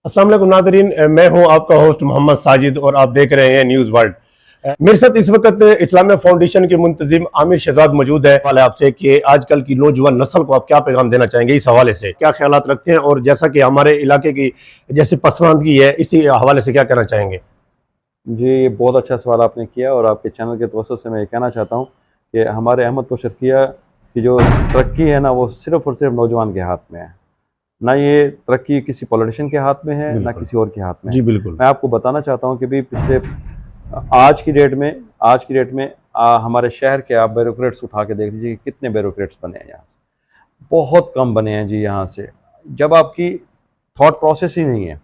अस्सलाम वालेकुम नादरीन, मैं हूं आपका होस्ट मोहम्मद साजिद और आप देख रहे हैं न्यूज़ वर्ल्ड। मेरे साथ इस वक्त इस्लामिया फाउंडेशन के मुंतजिम आमिर शहजाद मौजूद है। सवाल है आपसे कि आजकल की नौजवान नस्ल को आप क्या पैगाम देना चाहेंगे, इस हवाले से क्या ख्यालात रखते हैं और जैसा कि हमारे इलाके की जैसे पसमानदगी है, इसी हवाले से क्या कहना चाहेंगे? जी, ये बहुत अच्छा सवाल आपने किया और आपके चैनल के तवज्जो से मैं ये कहना चाहता हूँ कि हमारे अहमदपुर शर्किया की जो तरक्की है ना, वो सिर्फ़ और सिर्फ नौजवान के हाथ में है। ना ये तरक्की किसी पॉलिटिशियन के हाथ में है, ना बिल्कुल। किसी और के हाथ में है। जी बिल्कुल। मैं आपको बताना चाहता हूँ कि भई पिछले आज की डेट में हमारे शहर के आप ब्यूरोक्रेट्स उठा के देख लीजिए कि कितने ब्यूरोक्रेट्स बने हैं यहाँ से। बहुत कम बने हैं जी यहाँ से। जब आपकी थॉट प्रोसेस ही नहीं है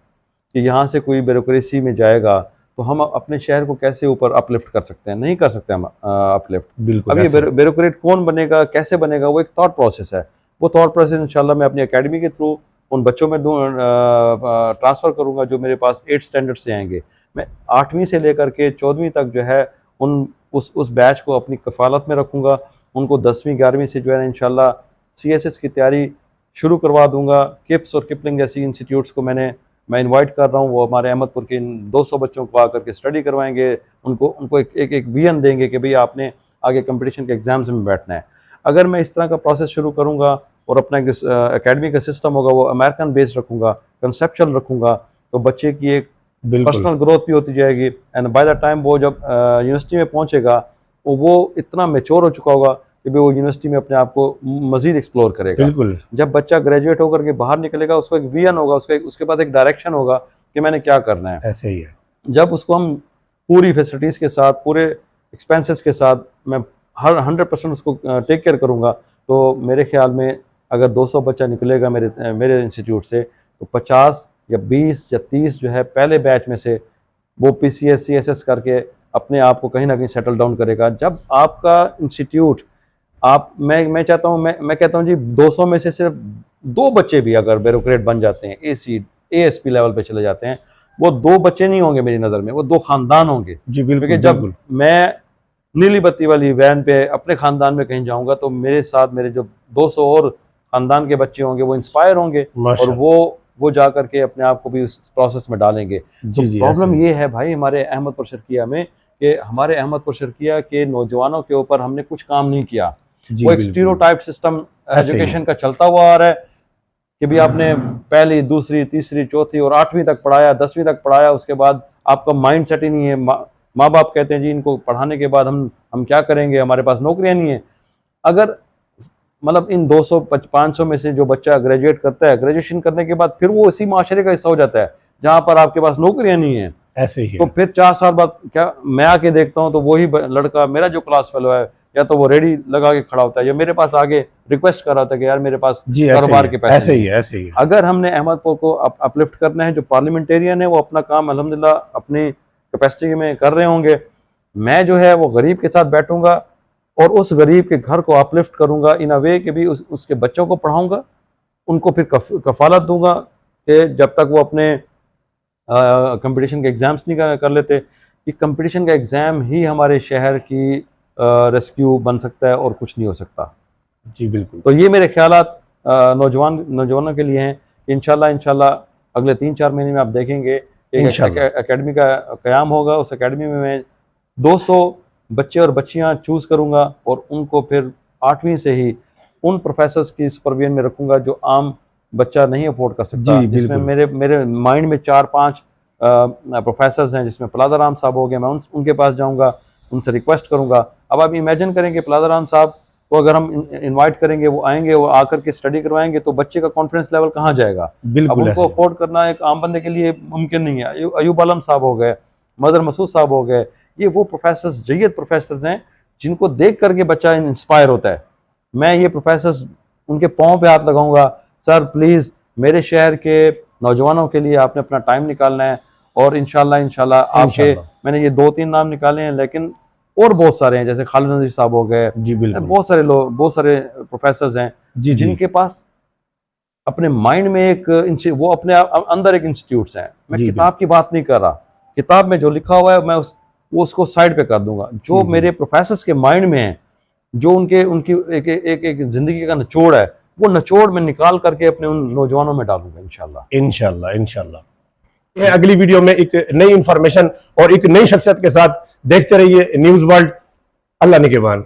कि यहाँ से कोई ब्यूरोक्रेसी में जाएगा, तो हम अपने शहर को कैसे ऊपर अपलिफ्ट कर सकते हैं? नहीं कर सकते हम अपलिफ्ट। बिल्कुल अब ये ऐसे ही। ब्यूरोक्रेट कौन बनेगा, कैसे बनेगा, वो एक थॉट प्रोसेस है। वो थॉट प्रोसेस इंशाल्लाह मैं अपनी अकेडमी के थ्रू उन बच्चों में ट्रांसफ़र करूँगा जो मेरे पास 8th स्टैंडर्ड से आएँगे। मैं 8वीं से लेकर के 14वीं तक जो है उस बैच को अपनी कफ़ालत में रखूँगा। उनको 10वीं 11वीं से जो है ना इंशाल्लाह सीएसएस की तैयारी शुरू करवा दूँगा। किप्स और किपलिंग जैसी इंस्टीट्यूट्स को मैं इनवाइट कर रहा हूँ, वो हमारे अहमदपुर के इन 200 बच्चों को आकर के स्टडी करवाएँगे। उनको एक विज़न देंगे कि भई आपने आगे कॉम्पिटिशन के एग्ज़ाम्स में बैठना है। अगर मैं इस तरह का प्रोसेस शुरू करूँगा और अपना एक एकेडमी का सिस्टम होगा वो अमेरिकन बेस्ड रखूँगा, कंसेप्चुअल रखूँगा, तो बच्चे की एक बिल्कुल। पर्सनल ग्रोथ भी होती जाएगी एंड बाय द टाइम वो जब यूनिवर्सिटी में पहुँचेगा, तो वो इतना मैच्योर हो चुका होगा कि भई वो यूनिवर्सिटी में अपने आप को मज़ीद एक्सप्लोर करेगा। बिल्कुल जब बच्चा ग्रेजुएट होकर के बाहर निकलेगा, उसको एक विज़न होगा, उसके बाद एक डायरेक्शन होगा कि मैंने क्या करना है। ऐसे ही है। जब उसको हम पूरी फैसिलिटीज़ के साथ, पूरे एक्सपेंसेस के साथ मैं हर 100% उसको टेक केयर करूँगा, तो मेरे ख़्याल में अगर 200 बच्चा निकलेगा मेरे इंस्टीट्यूट से, तो 50 या 20 या 30 जो है पहले बैच में से वो पीसीएस, सीएसएस करके अपने आप को कहीं न कहीं सेटल डाउन करेगा। जब आपका इंस्टीट्यूट आप मैं चाहता हूँ मैं कहता हूँ जी 200 में से सिर्फ 2 बच्चे भी अगर ब्यूरोक्रेट बन जाते हैं, एएसपी लेवल पे चले जाते हैं, वो 2 बच्चे नहीं होंगे मेरी नज़र में, वो 2 खानदान होंगे। जी क्योंकि बिल्कुल जब बिल्कुल। मैं नीली बत्ती वाली वैन पे अपने खानदान में कहीं जाऊँगा, तो मेरे साथ मेरे जो 200 और खानदान के बच्चे होंगे वो इंस्पायर होंगे और माशाल्लाह। वो जा कर के अपने आप को भी उस प्रोसेस में डालेंगे। तो जी जी ऐसे प्रॉब्लम ही। ये है भाई हमारे अहमदपुर शर्किया में कि हमारे अहमदपुर शर्किया के नौजवानों के ऊपर हमने कुछ काम नहीं किया। जी वो एक बिल्कुल स्टीरियोटाइप सिस्टम ऐसे ही है। एजुकेशन का चलता हुआ आ रहा है कि भी आपने पहली, दूसरी, तीसरी, चौथी और 8वीं तक पढ़ाया, 10वीं तक पढ़ाया, उसके बाद आपका माइंड सेट ही नहीं है। माँ बाप कहते हैं जी इनको पढ़ाने के बाद हम क्या करेंगे, हमारे पास नौकरियाँ नहीं है। अगर मतलब इन 200 500 में से जो बच्चा ग्रेजुएट करता है, ग्रेजुएशन करने के बाद फिर वो इसी माशरे का हिस्सा हो जाता है जहाँ पर आपके पास नौकरियाँ नहीं है। ऐसे ही तो है। फिर 4 साल बाद क्या मैं आके देखता हूँ तो वही लड़का मेरा जो क्लास फेलो है, या तो वो रेडी लगा के खड़ा होता है या मेरे पास आगे रिक्वेस्ट कर रहा था कि यार मेरे पास जी ऐसे ही कारोबार है। के पैसे ऐसे नहीं ही है। है। ऐसे ही है। अगर हमने अहमदपुर को अपलिफ्ट करना है, जो पार्लियामेंटेरियन है वो अपना काम अल्हम्दुलिल्लाह अपनी कैपेसिटी में कर रहे होंगे, मैं जो है वो गरीब के साथ बैठूंगा और उस गरीब के घर को अपलिफ्ट करूंगा इन अ वे कि भी उसके बच्चों को पढ़ाऊंगा, उनको फिर कफालत दूंगा कि जब तक वो अपने कंपटीशन के एग्ज़ाम्स नहीं कर लेते, कि कंपटीशन का एग्ज़ाम ही हमारे शहर की रेस्क्यू बन सकता है और कुछ नहीं हो सकता। जी बिल्कुल। तो ये मेरे ख़्यालात नौजवानों के लिए हैं कि इंशाल्लाह अगले 3-4 महीने में आप देखेंगे एक इंशाल्लाह। एकेडमी का क़याम होगा। उस एकेडमी में मैं 200 बच्चे और बच्चियाँ चूज़ करूँगा और उनको फिर 8वीं से ही उन प्रोफ़ेसर्स की सुपरविज़न में रखूँगा जो आम बच्चा नहीं अफ़ोर्ड कर सकता। जी जिसमें बिल्कुल। मेरे माइंड में 4-5 प्रोफ़ेसर्स हैं, जिसमें प्लादा राम साहब हो गए। मैं उनके पास जाऊँगा, उनसे रिक्वेस्ट करूँगा। अब आप इमेजिन करें कि प्लादा राम साहब को अगर हम इनवाइट करेंगे, वो आएँगे, वो आकर के स्टडी करवाएँगे, तो बच्चे का कॉन्फिडेंस लेवल कहाँ जाएगा? अब बिल्कुल उनको ऐसे ही। अफ़ोर्ड करना एक आम बंदे के लिए मुमकिन नहीं है। अयूब आलम साहब हो गए, मदर मसूद साहब हो गए, ये वो प्रोफ़ेसर्स जय्यद प्रोफ़ेसर्स हैं जिनको देख कर के बच्चा इंस्पायर होता है। मैं ये प्रोफ़ेसर्स उनके पाँव पे हाथ लगाऊँगा, सर प्लीज़ मेरे शहर के नौजवानों के लिए आपने अपना टाइम निकालना है और इंशाल्लाह आपके इंशाल्लाह। मैंने ये 2-3 नाम निकाले हैं, लेकिन और बहुत सारे हैं, जैसे खालिद नज़ीर साहब हो गए, जी बिल्कुल। बहुत सारे लोग, बहुत सारे प्रोफ़ेसर्स हैं जी जी। जिनके पास अपने माइंड में एक वो अपने अंदर एक इंस्टीट्यूट्स हैं। मैं जी किताब बिल्कुल। की बात नहीं कर रहा, किताब में जो लिखा हुआ है मैं वो उसको साइड पे कर दूँगा। जो जी जी। मेरे प्रोफ़ेसर्स के माइंड में है, जो उनकी एक ज़िंदगी का निचोड़ है, वो निचोड़ मैं निकाल करके अपने उन नौजवानों में डालूँगा इंशाल्लाह। इंशाल्लाह इंशाल्लाह। अगली वीडियो में एक नई इंफॉर्मेशन और एक नई शख्सियत के साथ देखते रहिए न्यूज़ वर्ल्ड। अल्लाह निगहबान।